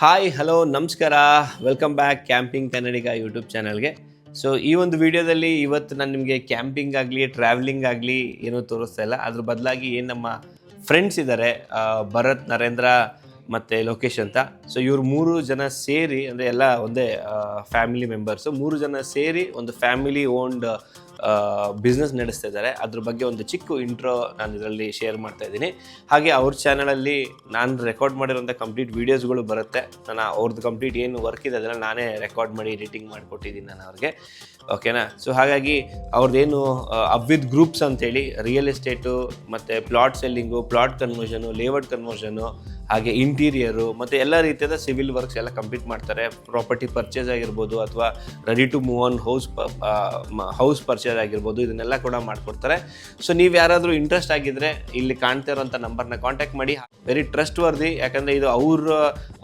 Hi hello ನಮಸ್ಕಾರ, welcome back camping ಕನ್ನಡಿಗ YouTube ಚಾನಲ್ಗೆ. So ಈ ಒಂದು ವಿಡಿಯೋದಲ್ಲಿ ಇವತ್ತು ನಾನು ನಿಮಗೆ ಕ್ಯಾಂಪಿಂಗ್ ಆಗಲಿ ಟ್ರಾವೆಲಿಂಗ್ ಆಗಲಿ ಏನೂ ತೋರಿಸ್ತಾ ಇಲ್ಲ. ಅದ್ರ ಬದಲಾಗಿ ಏನು ನಮ್ಮ ಫ್ರೆಂಡ್ಸ್ ಇದ್ದಾರೆ, ಭರತ್, ನರೇಂದ್ರ ಮತ್ತು ಲೋಕೇಶ್ ಅಂತ. ಸೊ ಇವ್ರು 3 ಜನ ಸೇರಿ, ಅಂದರೆ ಎಲ್ಲ ಒಂದೇ ಫ್ಯಾಮಿಲಿ ಮೆಂಬರ್ಸು, 3 ಜನ ಸೇರಿ ಒಂದು ಫ್ಯಾಮಿಲಿ ಓನ್ಡ್ ಬಿಸ್ನೆಸ್ ನಡೆಸ್ತಾ ಇದ್ದಾರೆ. ಅದ್ರ ಬಗ್ಗೆ ಒಂದು ಚಿಕ್ಕ ಇಂಟ್ರೋ ನಾನು ಇದರಲ್ಲಿ ಶೇರ್ ಮಾಡ್ತಾ ಇದ್ದೀನಿ. ಹಾಗೆ ಅವ್ರ ಚಾನಲಲ್ಲಿ ನಾನು ರೆಕಾರ್ಡ್ ಮಾಡಿರೋಂಥ ಕಂಪ್ಲೀಟ್ ವೀಡಿಯೋಸ್ಗಳು ಬರುತ್ತೆ. ನಾನು ಅವ್ರದ್ದು ಕಂಪ್ಲೀಟ್ ಏನು ವರ್ಕ್ ಇದೆ ಅದನ್ನು ನಾನೇ ರೆಕಾರ್ಡ್ ಮಾಡಿ ಎಡಿಟಿಂಗ್ ಮಾಡಿಕೊಟ್ಟಿದ್ದೀನಿ ನಾನು ಅವ್ರಿಗೆ. ಓಕೆನಾ? ಸೊ ಹಾಗಾಗಿ ಅವ್ರದ್ದೇನು ಅಬ್ವಿದ್ ಗ್ರೂಪ್ಸ್ ಅಂತೇಳಿ ರಿಯಲ್ ಎಸ್ಟೇಟು ಮತ್ತು plot selling, plot conversion, layout conversion, ಹಾಗೆ ಇಂಟೀರಿಯರು ಮತ್ತು ಎಲ್ಲ ರೀತಿಯಾದ ಸಿವಿಲ್ ವರ್ಕ್ಸ್ ಎಲ್ಲ ಕಂಪ್ಲೀಟ್ ಮಾಡ್ತಾರೆ. ಪ್ರಾಪರ್ಟಿ ಪರ್ಚೇಸ್ ಆಗಿರ್ಬೋದು ಅಥವಾ ready to move on house purchase ಆಗಿರ್ಬೋದು, ಇದನ್ನೆಲ್ಲ ಕೂಡ ಮಾಡಿಕೊಡ್ತಾರೆ. ಸೊ ನೀವು ಯಾರಾದರೂ ಇಂಟ್ರೆಸ್ಟ್ ಆಗಿದ್ದರೆ ಇಲ್ಲಿ ಕಾಣ್ತಾ ಇರೋಂಥ ನಂಬರ್ನ ಕಾಂಟ್ಯಾಕ್ಟ್ ಮಾಡಿ. ವೆರಿ ಟ್ರಸ್ಟ್ ವರ್ದಿ, ಯಾಕಂದರೆ ಇದು ಅವರ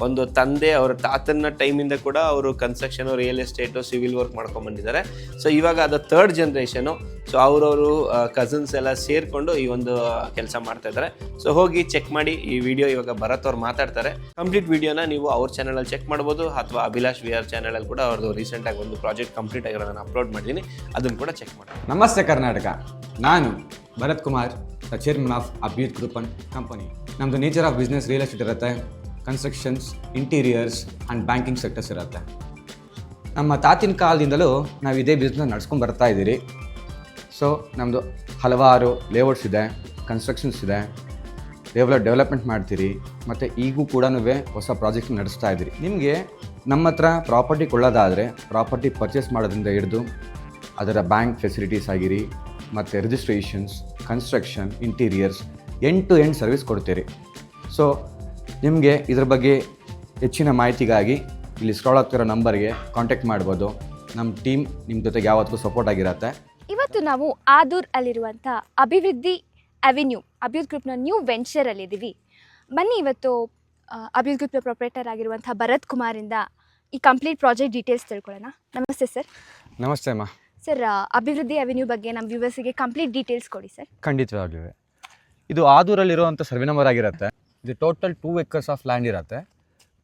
ಒಂದು ತಂದೆ, ಅವರ ತಾತನ ಟೈಮಿಂದ ಕೂಡ ಅವರು construction, real estate, civil work ಮಾಡ್ಕೊಂಡ್ಬಂದಿದ್ದಾರೆ. ಸೊ ಇವಾಗ ಅದು 3rd ಜನ್ರೇಷನು. ಸೊ ಅವರವರು ಕಸಿನ್ಸ್ ಎಲ್ಲ ಸೇರಿಕೊಂಡು ಈ ಒಂದು ಕೆಲಸ ಮಾಡ್ತಾ ಇದ್ದಾರೆ. ಸೊ ಹೋಗಿ ಚೆಕ್ ಮಾಡಿ. ಈ ವಿಡಿಯೋ ಇವಾಗ ಭರತ್ ಅವ್ರು ಮಾತಾಡ್ತಾರೆ. ಕಂಪ್ಲೀಟ್ ವಿಡಿಯೋನ ನೀವು ಅವ್ರ ಚಾನಲಲ್ಲಿ ಚೆಕ್ ಮಾಡ್ಬೋದು, ಅಥವಾ ಅಭಿಲಾಷ್ ವಿಆರ್ ಚಾನಲಲ್ಲಿ ಕೂಡ ಅವ್ರದ್ದು ರೀಸೆಂಟಾಗಿ ಒಂದು ಪ್ರಾಜೆಕ್ಟ್ ಕಂಪ್ಲೀಟ್ ಆಗಿರೋದನ್ನು ಅಪ್ಲೋಡ್ ಮಾಡಿದ್ದೀನಿ, ಅದನ್ನು ಕೂಡ ಚೆಕ್ ಮಾಡಿ. ನಮಸ್ತೆ ಕರ್ನಾಟಕ, ನಾನು Bharath Kumar, the chairman of Abhyuth group and company. ನಮ್ಮದು nature of business real estate ಇರುತ್ತೆ, constructions, interiors and banking sectors ಇರುತ್ತೆ. ನಮ್ಮ ತಾತಿನ ಕಾಲದಿಂದಲೂ ನಾವು ಇದೇ ಬಿಸ್ನೆಸ್ ನಡ್ಸ್ಕೊಂಡು ಬರ್ತಾ ಇದ್ದೀರಿ. ಸೊ ನಮ್ಮದು ಹಲವಾರು ಲೇಔಟ್ಸ್ ಇದೆ, ಕನ್ಸ್ಟ್ರಕ್ಷನ್ಸ್ ಇದೆ, ಡೆವಲಪ್ಮೆಂಟ್ ಮಾಡ್ತೀರಿ, ಮತ್ತು ಈಗೂ ಕೂಡ ಹೊಸ ಪ್ರಾಜೆಕ್ಟ್ ನಡೆಸ್ತಾ ಇದ್ದೀರಿ. ನಿಮಗೆ ನಮ್ಮ ಹತ್ರ ಪ್ರಾಪರ್ಟಿ ಕೊಳ್ಳೋದಾದರೆ ಪ್ರಾಪರ್ಟಿ ಪರ್ಚೇಸ್ ಮಾಡೋದ್ರಿಂದ ಹಿಡಿದು ಅದರ ಬ್ಯಾಂಕ್ ಫೆಸಿಲಿಟೀಸ್ ಆಗಿರಿ, ಮತ್ತು registrations, construction, interiors, end to end service ಕೊಡ್ತೀರಿ. ಸೊ ನಿಮಗೆ ಇದ್ರ ಬಗ್ಗೆ ಹೆಚ್ಚಿನ ಮಾಹಿತಿಗಾಗಿ ಇಲ್ಲಿ ಸ್ಕ್ರಾಲ್ ಆಗ್ತಿರೋ ನಂಬರ್ಗೆ ಕಾಂಟ್ಯಾಕ್ಟ್ ಮಾಡ್ಬೋದು. ನಮ್ಮ ಟೀಮ್ ನಿಮ್ಮ ಜೊತೆಗೆ ಯಾವತ್ತೂ ಸಪೋರ್ಟ್ ಆಗಿರುತ್ತೆ. ಇವತ್ತು ನಾವು ಆದೂರ್ ಅಲ್ಲಿರುವಂಥ ಅಭಿವೃದ್ಧಿ ಅವೆನ್ಯೂ ಅಬ್ಯೂತ್ ಗ್ರೂಪ್ನ ನ್ಯೂ ವೆಂಚರಲ್ಲಿದ್ದೀವಿ. ಬನ್ನಿ ಇವತ್ತು ಅಬ್ಯೂತ್ ಗ್ರೂಪ್ನ ಪ್ರೊಪ್ರೈಟರ್ ಆಗಿರುವಂಥ ಭರತ್ ಕುಮಾರಿಂದ ಈ ಕಂಪ್ಲೀಟ್ ಪ್ರಾಜೆಕ್ಟ್ ಡೀಟೇಲ್ಸ್ ತಿಳ್ಕೊಳ್ಳೋಣ. ನಮಸ್ತೆ ಸರ್. ನಮಸ್ತೆ ಅಮ್ಮ. ಸರ್, ಅಭಿವೃದ್ಧಿ ಅವೆನ್ಯೂ ಬಗ್ಗೆ ನಮ್ಮ ವ್ಯೂವರ್ಸಿಗೆ ಕಂಪ್ಲೀಟ್ ಡೀಟೇಲ್ಸ್ ಕೊಡಿ ಸರ್. ಖಂಡಿತವಾಗ್ಲೂ ಇದು ಆದೂರಲ್ಲಿರುವಂಥ ಸರ್ವೆ ನಂಬರ್ ಆಗಿರುತ್ತೆ. ಇದು ಟೋಟಲ್ 2 acres ಆಫ್ ಲ್ಯಾಂಡ್ ಇರುತ್ತೆ.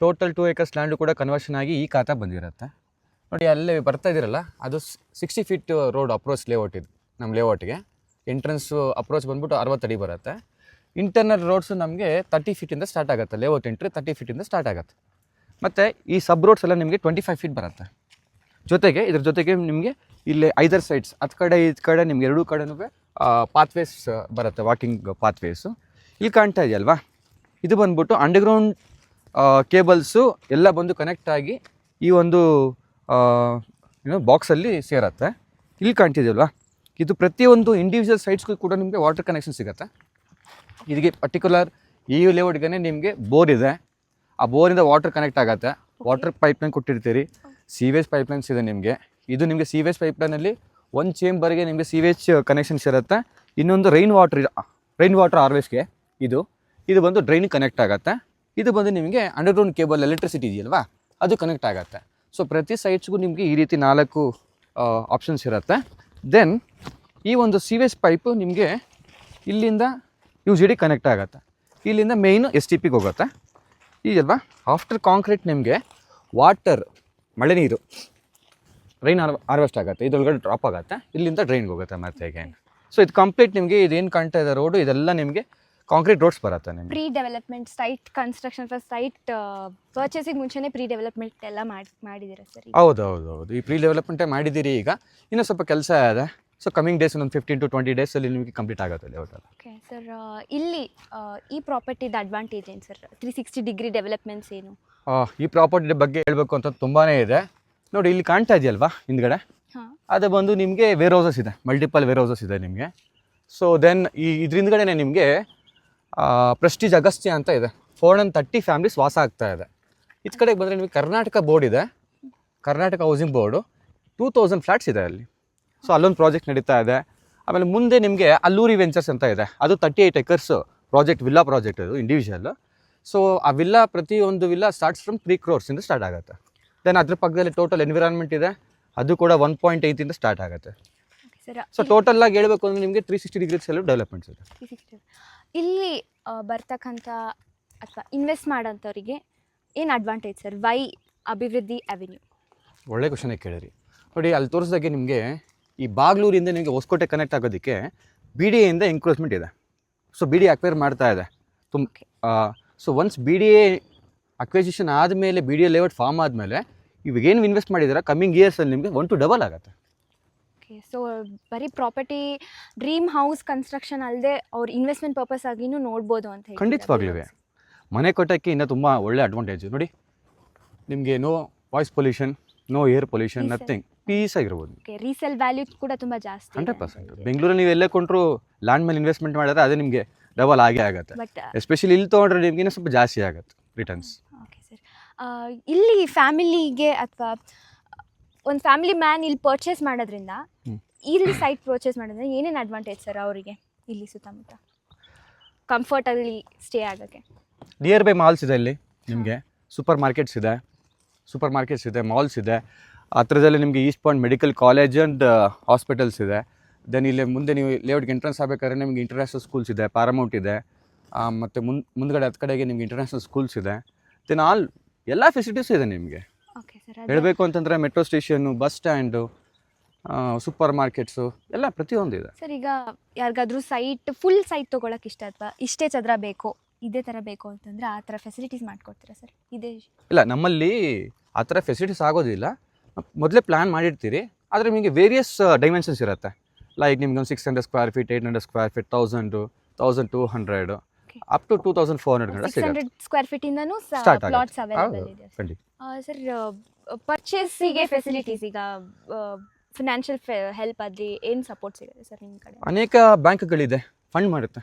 ಟೋಟಲ್ 2 acres ಲ್ಯಾಂಡು ಕೂಡ ಕನ್ವರ್ಷನ್ ಆಗಿ ಈ ಖಾತಾ ಬಂದಿರುತ್ತೆ. ನೋಡಿ, ಅಲ್ಲೇ ಬರ್ತಾ ಇದ್ದೀರಲ್ಲ, ಅದು 60 feet ರೋಡ್ ಅಪ್ರೋಚ್ ಲೇಔಟ್ ಇದು. ನಮ್ಮ ಲೇಔಟ್ಗೆ ಎಂಟ್ರೆನ್ಸು ಅಪ್ರೋಚ್ ಬಂದ್ಬಿಟ್ಟು 60 ಅಡಿ ಬರುತ್ತೆ. ಇಂಟರ್ನಲ್ ರೋಡ್ಸು ನಮಗೆ 30 feet ಸ್ಟಾರ್ಟ್ ಆಗುತ್ತೆ. ಲೇಔಟ್ ಎಂಟ್ರಿ 30 feet ಸ್ಟಾರ್ಟ್ ಆಗುತ್ತೆ. ಮತ್ತು ಈ ಸಬ್ ರೋಡ್ಸ್ ಎಲ್ಲ ನಿಮಗೆ 25 feet ಬರುತ್ತೆ. ಜೊತೆಗೆ ಇದ್ರ ಜೊತೆಗೆ ನಿಮಗೆ ಇಲ್ಲಿ ಐದರ್ ಸೈಡ್ಸ್, ಅದು ಕಡೆ ಇದು ಕಡೆ ನಿಮ್ಗೆ ಎರಡೂ ಕಡೆನೂ ಪಾತ್ವೇಸ್ ಬರುತ್ತೆ, ವಾಕಿಂಗ್ ಪಾತ್ವೇಸು. ಇಲ್ಲಿ ಕಾಣ್ತಾ ಇದೆಯಲ್ವಾ, ಇದು ಬಂದ್ಬಿಟ್ಟು ಅಂಡರ್ಗ್ರೌಂಡ್ ಕೇಬಲ್ಸು ಎಲ್ಲ ಬಂದು ಕನೆಕ್ಟ್ ಆಗಿ ಈ ಒಂದು ಬಾಕ್ಸಲ್ಲಿ ಸೇರುತ್ತೆ. ಇಲ್ಲಿ ಕಾಣ್ತಿದೆಯಲ್ವಾ, ಇದು ಪ್ರತಿಯೊಂದು ಇಂಡಿವಿಜುವಲ್ ಸೈಟ್ಸ್ಗೂ ಕೂಡ ನಿಮಗೆ ವಾಟರ್ ಕನೆಕ್ಷನ್ ಸಿಗುತ್ತೆ. ಇದಕ್ಕೆ ಪರ್ಟಿಕ್ಯುಲರ್ ಈ ಲೇಔಟ್ಗೆ ನಿಮಗೆ ಬೋರ್ ಇದೆ, ಆ ಬೋರಿಂದ ವಾಟರ್ ಕನೆಕ್ಟ್ ಆಗುತ್ತೆ. ವಾಟರ್ ಪೈಪ್ಲೈನ್ ಕೊಟ್ಟಿರ್ತೀರಿ, ಸೀವೇಜ್ ಪೈಪ್ಲೈನ್ಸ್ ಇದೆ ನಿಮಗೆ. ಇದು ನಿಮಗೆ ಸೀವೇಜ್ ಪೈಪ್ಲೈನಲ್ಲಿ ಒಂದು ಚೇಂಬರ್ಗೆ ನಿಮಗೆ ಸೀವೇಜ್ ಕನೆಕ್ಷನ್ಸ್ ಇರುತ್ತೆ. ಇನ್ನೊಂದು ರೈನ್ ವಾಟರ್ ಹಾರ್ವೆಸ್ಟ್ಗೆ ಇದು ಬಂದು ಡ್ರೈನಿಗೆ ಕನೆಕ್ಟ್ ಆಗುತ್ತೆ. ಇದು ಬಂದು ನಿಮಗೆ ಅಂಡರ್ಗ್ರೌಂಡ್ ಕೇಬಲ್ ಎಲೆಕ್ಟ್ರಿಸಿಟಿ ಇದೆಯಲ್ವಾ, ಅದು ಕನೆಕ್ಟ್ ಆಗುತ್ತೆ. ಸೊ ಪ್ರತಿ ಸೈಟ್ಸ್ಗೂ ನಿಮಗೆ ಈ ರೀತಿ 4 ಆಪ್ಷನ್ಸ್ ಇರುತ್ತೆ. ದೆನ್ ಈ ಒಂದು ಸೀವೇಜ್ ಪೈಪು ನಿಮಗೆ ಇಲ್ಲಿಂದ UGD ಕನೆಕ್ಟ್ ಆಗುತ್ತೆ. ಇಲ್ಲಿಂದ ಮೇಯ್ನು STPಗೆ ಹೋಗುತ್ತೆ. ಈಗಲ್ವಾ, ಆಫ್ಟರ್ ಕಾಂಕ್ರೀಟ್ ನಿಮಗೆ ವಾಟರ್, ಮಳೆ ನೀರು, ರೈನ್ ಹಾರ್ವೆಸ್ಟ್ ಆಗುತ್ತೆ, ಇದರೊಳಗಡೆ ಡ್ರಾಪ್ ಆಗುತ್ತೆ, ಇಲ್ಲಿಂದ ಡ್ರೈನ್ಗೆ ಹೋಗುತ್ತೆ ಮತ್ತೆ ಅಗೇನ್. ಸೊ ಇದು ಕಂಪ್ಲೀಟ್ ನಿಮಗೆ ಇದೇನು ಕಾಣ್ತಾ ಇದೆ ರೋಡು, ಇದೆಲ್ಲ ನಿಮಗೆ ಕಾಂಕ್ರೀಟ್ ರೋಡ್ಸ್ ಬರುತ್ತೆ. ನಿಮಗೆ pre development site construction site ಪರ್ಚೇಸಿಗೆ ಮುಂಚೆನೇ ಪ್ರೀ ಡೆವಲಪ್ಮೆಂಟ್ ಎಲ್ಲ ಮಾಡಿದ್ದೀರಾ ಸರ್? ಹೌದು, ಈ ಪ್ರೀ ಡೆವಲಪ್ಮೆಂಟೇ ಮಾಡಿದ್ದೀರಿ. ಈಗ ಇನ್ನೂ ಸ್ವಲ್ಪ ಕೆಲಸ ಇದೆ. ಸೊ ಕಮಿಂಗ್ ಡೇಸ್ ಒಂದು 15 to 20 ಡೇಸಲ್ಲಿ ನಿಮಗೆ ಕಂಪ್ಲೀಟ್ ಆಗುತ್ತೆ ಲೇಔಟಲ್ಲಿ. ಓಕೆ ಸರ್, ಇಲ್ಲಿ ಈ ಪ್ರಾಪರ್ಟಿದ ಅಡ್ವಾಂಟೇಜ್ ಏನು ಸರ್? 360 ಡಿಗ್ರಿ ಡೆವಲಪ್ಮೆಂಟ್ಸ್ ಏನು? ಈ ಪ್ರಾಪರ್ಟಿ ಬಗ್ಗೆ ಹೇಳಬೇಕು ಅಂತ ತುಂಬಾ ಇದೆ. ನೋಡಿ, ಇಲ್ಲಿ ಕಾಣ್ತಾ ಇದೆಯಲ್ವಾ ಹಿಂದ್ಗಡೆ, ಅದು ಬಂದು ನಿಮಗೆ ವೇರ್ ಹೌಸಸ್ ಇದೆ, ಮಲ್ಟಿಪಲ್ ವೇರ್ ಹೌಸಸ್ ಇದೆ ನಿಮಗೆ. ಸೊ ದೆನ್ ಇದ್ರ ಹಿಂದ್ಗಡೆ ನಿಮಗೆ ಪ್ರೆಸ್ಟೀಜ್ ಅಗಸ್ತ್ಯ ಅಂತ ಇದೆ, 430 ಫ್ಯಾಮಿಲೀಸ್ ವಾಸ ಆಗ್ತಾ ಇದೆ. ಇದ್ ಕಡೆಗೆ ಬಂದರೆ ನಿಮಗೆ ಕರ್ನಾಟಕ ಬೋರ್ಡ್ ಇದೆ, ಕರ್ನಾಟಕ ಹೌಸಿಂಗ್ ಬೋರ್ಡು, 2000 ಫ್ಲ್ಯಾಟ್ಸ್ ಇದೆ ಅಲ್ಲಿ. ಸೊ ಅಲ್ಲೊಂದು ಪ್ರಾಜೆಕ್ಟ್ ನಡೀತಾ ಇದೆ. ಆಮೇಲೆ ಮುಂದೆ ನಿಮಗೆ ಅಲ್ಲೂರಿ ವೆಂಚರ್ಸ್ ಅಂತ ಇದೆ, ಅದು 38 acres ಪ್ರಾಜೆಕ್ಟ್, ವಿಲ್ಲಾ ಪ್ರಾಜೆಕ್ಟ್ ಅದು ಇಂಡಿವಿಜುವಲ್. ಸೊ ಆ ವಿಲ್ಲಾ, ಪ್ರತಿಯೊಂದು villa starts from 3 crores start ಆಗುತ್ತೆ. ದೆನ್ ಅದ್ರ ಪಕ್ಕದಲ್ಲಿ ಟೋಟಲ್ ಎನ್ವಿರಾನ್ಮೆಂಟ್ ಇದೆ, ಅದು ಕೂಡ 1.8 ಸ್ಟಾರ್ಟ್ ಆಗುತ್ತೆ. ಸೊ ಟೋಟಲ್ ಆಗಿ ಹೇಳಬೇಕು ಅಂದರೆ ನಿಮಗೆ 360 ಡಿಗ್ರೀಸ್ ಎಲ್ಲ ಡೆವಲಪ್ಮೆಂಟ್ಸ್ ಇದೆ. ಇಲ್ಲಿ ಬರ್ತಕ್ಕಂಥ ಅಥವಾ ಇನ್ವೆಸ್ಟ್ ಮಾಡೋಂಥವ್ರಿಗೆ ಏನು ಅಡ್ವಾಂಟೇಜ್ ಸರ್? ವೈ ಅಭಿವೃದ್ಧಿ ಅವೆನ್ಯೂ? ಒಳ್ಳೆ ಕ್ವಶನೇ ಕೇಳಿರಿ. ನೋಡಿ, ಅಲ್ಲಿ ತೋರಿಸ್ದಾಗೆ ನಿಮಗೆ ಈ ಬಾಗ್ಲೂರಿಂದ ನಿಮಗೆ ಹೊಸಕೋಟೆ ಕನೆಕ್ಟ್ ಆಗೋದಕ್ಕೆ ಬಿ ಡಿ ಎಯಿಂದ ಎಂಕ್ರೋಚ್ಮೆಂಟ್ ಇದೆ. ಸೊ ಬಿ ಡಿ ಅಕ್ವೈರ್ ಮಾಡ್ತಾ ಇದೆ so once B D A acquisition ಆದಮೇಲೆ B D A layout form ಆದಮೇಲೆ ಇವಾಗ ಏನು ಇನ್ವೆಸ್ಟ್ ಮಾಡಿದಾರೆ ಕಮ್ಮಿಂಗ್ ಇಯರ್ಸಲ್ಲಿ ನಿಮಗೆ 1 to double ಆಗುತ್ತೆ. ಓಕೆ, ಸೊ ಬರೀ ಪ್ರಾಪರ್ಟಿ ಡ್ರೀಮ್ ಹೌಸ್ ಕನ್ಸ್ಟ್ರಕ್ಷನ್ ಅಲ್ಲದೆ ಅವ್ರ ಇನ್ವೆಸ್ಟ್ಮೆಂಟ್ ಪರ್ಪಸ್ ಆಗಿನೂ ನೋಡ್ಬೋದು ಅಂತ ಹೇಳಿ. ಖಂಡಿತವಾಗ್ಲೂ ಮನೆ ಕಟ್ಟೋಕ್ಕೆ ಇನ್ನೂ ತುಂಬ ಒಳ್ಳೆ ಅಡ್ವಾಂಟೇಜ್. ನೋಡಿ, ನಿಮಗೆ no voice pollution, no air pollution, nothing, peace ಆಗಿರ್ಬೋದು. ಓಕೆ, ರೀಸೇಲ್ ವ್ಯಾಲ್ಯೂ ಕೂಡ ತುಂಬ ಜಾಸ್ತಿ. 100%. ಬೆಂಗಳೂರಲ್ಲಿ ನೀವು ಎಲ್ಲೇ ಕೊಂಡ್ರು ಲ್ಯಾಂಡ್ ಮೇಲೆ ಇನ್ವೆಸ್ಟ್ಮೆಂಟ್ ಮಾಡಿದ್ರೆ ಅದೇ ನಿಮಗೆ ಡಬಲ್ ಆಗೇ ಆಗುತ್ತೆ. ಬಟ್ ಎಸ್ಪೆಷಲಿ ಇಲ್ಲಿ ತೊಗೊಂಡ್ರೆ ನಿಮ್ಗೆ ಇನ್ನೂ ಸ್ವಲ್ಪ ಜಾಸ್ತಿ ಆಗುತ್ತೆ ರಿಟರ್ನ್ಸ್. ಓಕೆ ಸರ್, ಇಲ್ಲಿ ಫ್ಯಾಮಿಲಿಗೆ ಅಥವಾ ಒಂದು ಫ್ಯಾಮಿಲಿ ಮ್ಯಾನ್ ಇಲ್ಲಿ ಪರ್ಚೇಸ್ ಮಾಡೋದ್ರಿಂದ, ಇಲ್ಲಿ ಸೈಟ್ ಪರ್ಚೇಸ್ ಮಾಡೋದ್ರಿಂದ ಏನೇನು ಅಡ್ವಾಂಟೇಜ್ ಸರ್ ಅವರಿಗೆ ಇಲ್ಲಿ ಸುತ್ತಮುತ್ತ ಕಂಫರ್ಟಲ್ಲಿ ಸ್ಟೇ ಆಗೋಕ್ಕೆ? ನಿಯರ್ ಬೈ ಮಾಲ್ಸ್ ಇದೆ ಇಲ್ಲಿ ನಿಮಗೆ, ಸೂಪರ್ ಮಾರ್ಕೆಟ್ಸ್ ಇದೆ, ಮಾಲ್ಸ್ ಇದೆ. ಹತ್ರದಲ್ಲಿ ನಿಮಗೆ East point medical college and hospitals ಇದೆ. ದೆನ್ ಇಲ್ಲಿ ಮುಂದೆ ನೀವು ಲೇಔಟ್ಗೆ ಎಂಟ್ರೆನ್ಸ್ ಆಗಬೇಕಾದ್ರೆ ನಿಮಗೆ ಇಂಟರ್ನ್ಯಾಷನಲ್ ಸ್ಕೂಲ್ಸ್ ಇದೆ, ಪ್ಯಾರಾಮೌಂಟ್ ಇದೆ, ಮತ್ತು ಮುಂದ್ಗಡೆ ಹತ್ತು ಕಡೆಗೆ ನಿಮಗೆ ಇಂಟರ್ನ್ಯಾಷನಲ್ ಸ್ಕೂಲ್ಸ್ ಇದೆ. ದೆನ್ ಎಲ್ಲ ಫೆಸಿಲಿಟೀಸು ಇದೆ ನಿಮಗೆ. ಓಕೆ ಸರ್, ಹೇಳಬೇಕು ಅಂತಂದರೆ metro station, bus stand, super markets ಎಲ್ಲ ಪ್ರತಿಯೊಂದು ಇದೆ. ಸರ್ ಈಗ ಯಾರಿಗಾದ್ರೂ ಫುಲ್ ಸೈಟ್ ತೊಗೊಳಕ್ಕೆ ಇಷ್ಟ ಅಥವಾ ಇಷ್ಟೇ ಚದರ ಬೇಕು, ಇದೇ ಥರ ಬೇಕು ಅಂತಂದರೆ ಆ ಥರ ಫೆಸಿಲಿಟೀಸ್ ಮಾಡಿಕೊಡ್ತೀರಾ ಸರ್? ಇದೇ ಇಲ್ಲ, ನಮ್ಮಲ್ಲಿ ಆ ಥರ ಫೆಸಿಲಿಟೀಸ್ ಆಗೋದಿಲ್ಲ. ಮೊದಲೇ ಪ್ಲ್ಯಾನ್ ಮಾಡಿರ್ತೀರಿ, ಆದರೆ ನಿಮಗೆ ವೇರಿಯಸ್ ಡೈಮೆನ್ಷನ್ಸ್ ಇರುತ್ತೆ. ಲೈಕ್ ನಿಮ್ಗೆ ಒಂದು 600 square feet, 800 square feet, 1000, 1200 up to 2400 ಗಂಟೆ ಸಿಗುತ್ತೆ. 600 ಸ್ಕ್ವೇರ್ ಫೀಟಿಂದನೂ Start ಆಗುತ್ತೆ. ಪ್ಲಾಟ್ಸ್ ಅವೈಲೇಬಲ್ ಇದೆ ಖಂಡಿತ. ಸರ್. ಪರ್ಚೇಸಿಗೆ ಫೆಸಿಲಿಟೀಸ್, ಈಗ ಫಿನಾನ್ಷಿಯಲ್ ಹೆಲ್ಪ್ ಆದರೆ ಏನು ಸಪೋರ್ಟ್ ಸಿಗುತ್ತೆ ಸರ್ ನಿಮ್ಮ ಕಡೆ? ಅನೇಕ ಬ್ಯಾಂಕ್ಗಳಿದೆ, ಫಂಡ್ ಮಾಡುತ್ತೆ.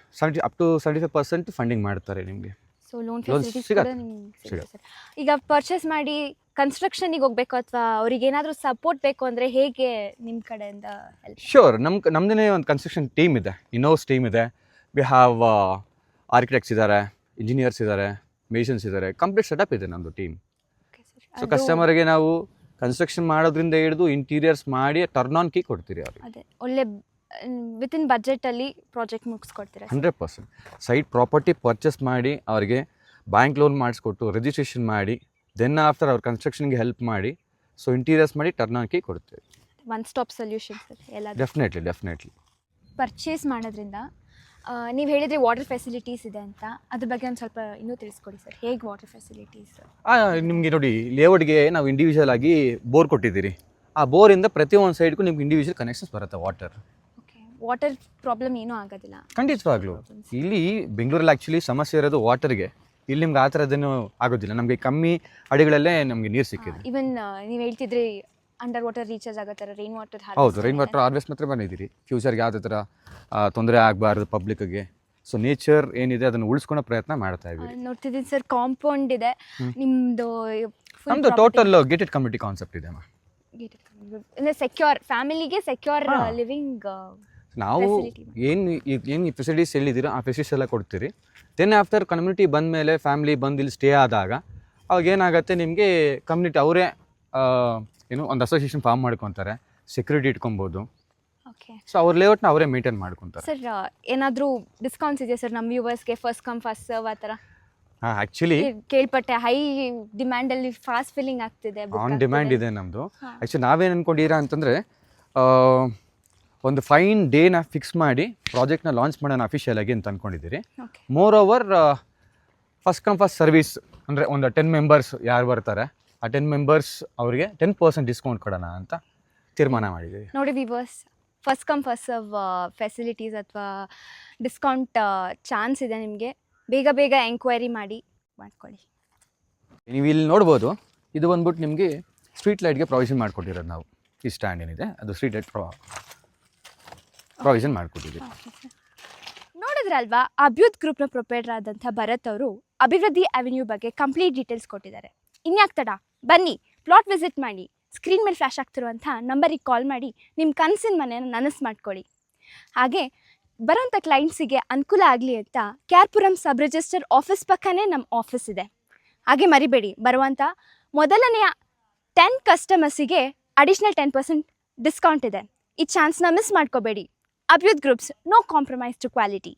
ಅಪ್ ಟು 75% ಫಂಡಿಂಗ್ ಮಾಡ್ತಾರೆ ನಿಮಗೆ. ಸೊ ಲೋನ್ ಫೆಸಿಲಿಟೀಸ್ ಕೂಡ ನಿಮ್ಗೆ ಸಿಗುತ್ತೆ ಸರ್. ಈಗ ಪರ್ಚೇಸ್ ಮಾಡಿ ಕನ್ಸ್ಟ್ರಕ್ಷನಿಗೆ ಹೋಗಬೇಕು ಅಥವಾ ಅವ್ರಿಗೆ ಏನಾದರೂ ಸಪೋರ್ಟ್ ಬೇಕು ಅಂದರೆ ಹೇಗೆ ನಿಮ್ಮ ಕಡೆಯಿಂದ ಹೆಲ್ಪ್? ಶ್ಯೂರ್, ನಮ್ಮದೇ ಒಂದು ಕನ್ಸ್ಟ್ರಕ್ಷನ್ ಟೀಮ್ ಇದೆ, ಇನೋಸ್ ಟೀಮ್ ಇದೆ. ವಿ ಹ್ಯಾವ್ ಆರ್ಕಿಟೆಕ್ಟ್ಸ್ ಇದ್ದಾರೆ, ಇಂಜಿನಿಯರ್ಸ್ ಇದ್ದಾರೆ, ಮೇಷನ್ಸ್ ಇದ್ದಾರೆ, ಕಂಪ್ಲೀಟ್ ಸೆಟಪ್ ಇದೆ ನಮ್ಮದು ಟೀಮ್. ಸೊ ಕಸ್ಟಮರ್ಗೆ ನಾವು ಕನ್ಸ್ಟ್ರಕ್ಷನ್ ಮಾಡೋದ್ರಿಂದ ಹಿಡಿದು ಇಂಟೀರಿಯರ್ಸ್ ಮಾಡಿ ಟರ್ನ್ ಆನ್ ಕೀ ಕೊಡ್ತೀರಿ ಅವ್ರಿಗೆ. ಅದೇ ಒಳ್ಳೆ ವಿತಿನ್ ಬಜೆಟಲ್ಲಿ ಪ್ರಾಜೆಕ್ಟ್ ಮುಗಿಸ್ಕೊಡ್ತೀರಾ? 100%. ಸೈಟ್ ಪ್ರಾಪರ್ಟಿ ಪರ್ಚೇಸ್ ಮಾಡಿ ಅವ್ರಿಗೆ ಬ್ಯಾಂಕ್ ಲೋನ್ ಮಾಡಿಸ್ಕೊಟ್ಟು ರಿಜಿಸ್ಟ್ರೇಷನ್ ಮಾಡಿ, ದೆನ್ ಆಫ್ಟರ್ ಅವ್ರ ಕನ್ಸ್ಟ್ರಕ್ಷನ್ಗೆ ಹೆಲ್ಪ್ ಮಾಡಿ, ಸೊ ಇಂಟೀರಿಯರ್ಸ್ ಮಾಡಿ ಟರ್ನ್ ಆನ್ ಕೀ ಕೊಡ್ತೀವಿ. ಒನ್ ಸ್ಟಾಪ್ ಸೊಲ್ಯೂಷನ್ ಸರ್ ಎಲ್ಲ. ಡೆಫಿನೆಟ್ಲಿ. ಪರ್ಚೇಸ್ ಮಾಡೋದ್ರಿಂದ ನೀವು ಹೇಳಿದ್ರಿ ವಾಟರ್ ಫೆಸಿಲಿಟೀಸ್ ಇದೆ ಅಂತ, ಅದ್ರ ಬಗ್ಗೆ ಒಂದು ಸ್ವಲ್ಪ ಇನ್ನೂ ತಿಳಿಸ್ಕೊಡಿ ಸರ್. ಹೇಗೆ ವಾಟರ್ ಫೆಸಿಲಿಟೀಸ್? ನಿಮಗೆ ನೋಡಿ, ಲೇಔಟ್ಗೆ ನಾವು ಇಂಡಿವಿಜುವಲ್ ಆಗಿ ಬೋರ್ ಕೊಟ್ಟಿದ್ದೀರಿ. ಆ ಬೋರಿಂದ ಪ್ರತಿಯೊಂದು ಸೈಡ್ಗೂ ನಿಮ್ಗೆ ಇಂಡಿವಿಜುವಲ್ ಕನೆಕ್ಷನ್ಸ್ ಬರುತ್ತೆ ವಾಟರ್. ಓಕೆ, ವಾಟರ್ ಪ್ರಾಬ್ಲಮ್ ಏನೂ ಆಗೋದಿಲ್ಲ? ಖಂಡಿತವಾಗ್ಲೂ. ಇಲ್ಲಿ ಬೆಂಗಳೂರಲ್ಲಿ ಆ್ಯಕ್ಚುಲಿ ಸಮಸ್ಯೆ ಇರೋದು ವಾಟರ್ಗೆ. ಇಲ್ಲಿ ನಿಮ್ಗೆ ಆ ಥರದ್ದೇನು ಆಗೋದಿಲ್ಲ. ನಮಗೆ ಕಮ್ಮಿ ಅಡಿಗಳಲ್ಲೇ ನಮಗೆ ನೀರು ಸಿಕ್ಕಿದೆ. ಈವನ್ ನೀವು ಹೇಳ್ತಿದ್ರಿ ಅಂಡರ್ ವಾಟರ್ ರೀಚಾರ್ಜ್ ಆಗೋ ಥರ ರೈನ್ ವಾಟರ್. ಹೌದು, ರೈನ್ ವಾಟರ್ ಹಾರ್ವೆಸ್ಟ್ ಮಾತ್ರ ಬಂದಿದ್ದೀರಿ. ಫ್ಯೂಚರ್ಗೆ ಯಾವುದೇ ಥರ ತೊಂದರೆ ಆಗಬಾರ್ದು ಪಬ್ಲಿಕ್ಗೆ. ಸೊ ನೇಚರ್ ಏನಿದೆ ಅದನ್ನು ಉಳಿಸ್ಕೊಳ್ಳೋ ಪ್ರಯತ್ನ ಮಾಡ್ತಾ ಇದ್ದೀವಿ. ನೋಡ್ತಿದ್ದೀನಿ ಸರ್, ಕಾಂಪೌಂಡ್ ಇದೆ ನಿಮ್ಮದು. ನಮ್ಮದು ಟೋಟಲ್ ಗೇಟೆಡ್ ಕಮ್ಯುನಿಟಿ ಕಾನ್ಸೆಪ್ಟ್ ಇದೆ. ಸೆಕ್ಯೂರ್ ಫ್ಯಾಮಿಲಿಗೆ ಸೆಕ್ಯೂರ್ ಲಿವಿಂಗ್ ನಾವು ಏನು ಫೆಸಿಲಿಟೀಸ್ ಹೇಳಿದ್ದೀರೋ ಆ ಫೆಸಿಲಿಟೀಸ್ ಎಲ್ಲ ಕೊಡ್ತೀರಿ. ದೆನ್ ಆಫ್ಟರ್ ಕಮ್ಯುನಿಟಿ ಬಂದ ಮೇಲೆ, ಫ್ಯಾಮಿಲಿ ಬಂದು ಇಲ್ಲಿ ಸ್ಟೇ ಆದಾಗ ಅವಾಗ ಏನಾಗುತ್ತೆ, ನಿಮಗೆ ಕಮ್ಯುನಿಟಿ ಅವರೇ ಒಂದು ಅಸೋಸಿಯೇಷನ್ ಫಾರ್ಮ್ ಮಾಡ್ಕೊತಾರೆ, ಸೆಕ್ಯೂರಿಟಿ ಇಟ್ಕೊಬೋದು. ಓಕೆ, ಸೊ ಅವ್ರ ಲೇಔಟ್ನ ಅವರೇ ಮೇಂಟೈನ್ ಮಾಡ್ಕೊತಾರೆ. ಸರ್ ಏನಾದರೂ ಡಿಸ್ಕೌಂಟ್ಸ್ ಇದೆಯಾ ಸರ್ ನಮ್ಮ ವ್ಯೂವರ್ಸ್ಗೆ? ಫಸ್ಟ್ ಕಮ್ ಫಸ್ಟ್ ಸರ್ವ್ ಆ ಥರ? ಆ್ಯಕ್ಚುಲಿ ಕೇಳ್ಪಟ್ಟೆ ಹೈ ಡಿಮ್ಯಾಂಡಲ್ಲಿ ಫಾಸ್ಟ್ ಫಿಲ್ಲಿಂಗ್ ಆಗ್ತಿದೆ. ಆನ್ ಡಿಮ್ಯಾಂಡ್ ಇದೆ ನಮ್ಮದು. ಆ್ಯಕ್ಚುಲಿ ನಾವೇನು ಅಂದ್ಕೊಂಡಿರಾ ಅಂತಂದರೆ, ಒಂದು ಫೈನ್ ಡೇನ ಫಿಕ್ಸ್ ಮಾಡಿ ಪ್ರಾಜೆಕ್ಟ್ನ ಲಾಂಚ್ ಮಾಡೋಣ ಅಫಿಷಿಯಲ್ ಆಗಿ ಅಂತ ಅಂದ್ಕೊಂಡಿದ್ದೀರಿ. Moreover first come first service ಅಂದರೆ ಒಂದು 10 ಮೆಂಬರ್ಸ್ ಯಾರು ಬರ್ತಾರೆ, ಆ 10 ಮೆಂಬರ್ಸ್ ಅವರಿಗೆ 10% ಡಿಸ್ಕೌಂಟ್ ಕೊಡೋಣ ಅಂತ ತೀರ್ಮಾನ ಮಾಡಿದ್ದೀವಿ. ನೋಡಿ viewers, first come first serve facilities ಅಥವಾ ಡಿಸ್ಕೌಂಟ್ ಚಾನ್ಸ್ ಇದೆ ನಿಮಗೆ. ಬೇಗ ಎಂಕ್ವೈರಿ ಮಾಡ್ಕೊಳ್ಳಿ. ನೀವು ಇಲ್ಲಿ ನೋಡ್ಬೋದು, ಇದು ಬಂದ್ಬಿಟ್ಟು ನಿಮಗೆ ಸ್ಟ್ರೀಟ್ ಲೈಟ್ಗೆ ಪ್ರೊವಿಷನ್ ಮಾಡಿಕೊಟ್ಟಿರೋದು ನಾವು. ಈ ಸ್ಟ್ಯಾಂಡ್ ಏನಿದೆ ಅದು ಸ್ಟ್ರೀಟ್ ಲೈಟ್ ಪ್ರೊವಿಷನ್ ಮಾಡಿಕೊಟ್ಟಿದ್ದೀವಿ. ನೋಡಿದ್ರಲ್ವಾ, ಅಭ್ಯುತ್ ಗ್ರೂಪ್ನ ಪ್ರೊಪರೇಟರ್ ಆದಂಥ ಭರತ್ ಅವರು ಅಭಿವೃದ್ಧಿ ಅವೆನ್ಯೂ ಬಗ್ಗೆ ಕಂಪ್ಲೀಟ್ ಡೀಟೇಲ್ಸ್ ಕೊಟ್ಟಿದ್ದಾರೆ. ಇನ್ಯಾಕೆ ತಡ, ಬನ್ನಿ ಪ್ಲಾಟ್ ವಿಸಿಟ್ ಮಾಡಿ. ಸ್ಕ್ರೀನ್ ಮೇಲೆ ಫ್ಲಾಶ್ ಆಗ್ತಿರುವಂಥ ನಂಬರಿಗೆ ಕಾಲ್ ಮಾಡಿ ನಿಮ್ಮ ಕನಸಿನ ಮನೆಯನ್ನು ನನಸು ಮಾಡ್ಕೊಳ್ಳಿ. ಹಾಗೆ ಬರೋಂಥ ಕ್ಲೈಂಟ್ಸಿಗೆ ಅನುಕೂಲ ಆಗಲಿ ಅಂತ ಕ್ಯಾರ್ಪುರಂ ಸಬ್ ರಿಜಿಸ್ಟರ್ ಆಫೀಸ್ ಪಕ್ಕನೇ ನಮ್ಮ ಆಫೀಸ್ ಇದೆ. ಹಾಗೆ ಮರಿಬೇಡಿ, ಬರುವಂಥ ಮೊದಲನೆಯ 10 ಕಸ್ಟಮರ್ಸಿಗೆ ಅಡಿಷ್ನಲ್ 10% ಡಿಸ್ಕೌಂಟ್ ಇದೆ. ಈ ಚಾನ್ಸ್ನ ಮಿಸ್ ಮಾಡ್ಕೋಬೇಡಿ. Abhyuth groups, no compromise to quality.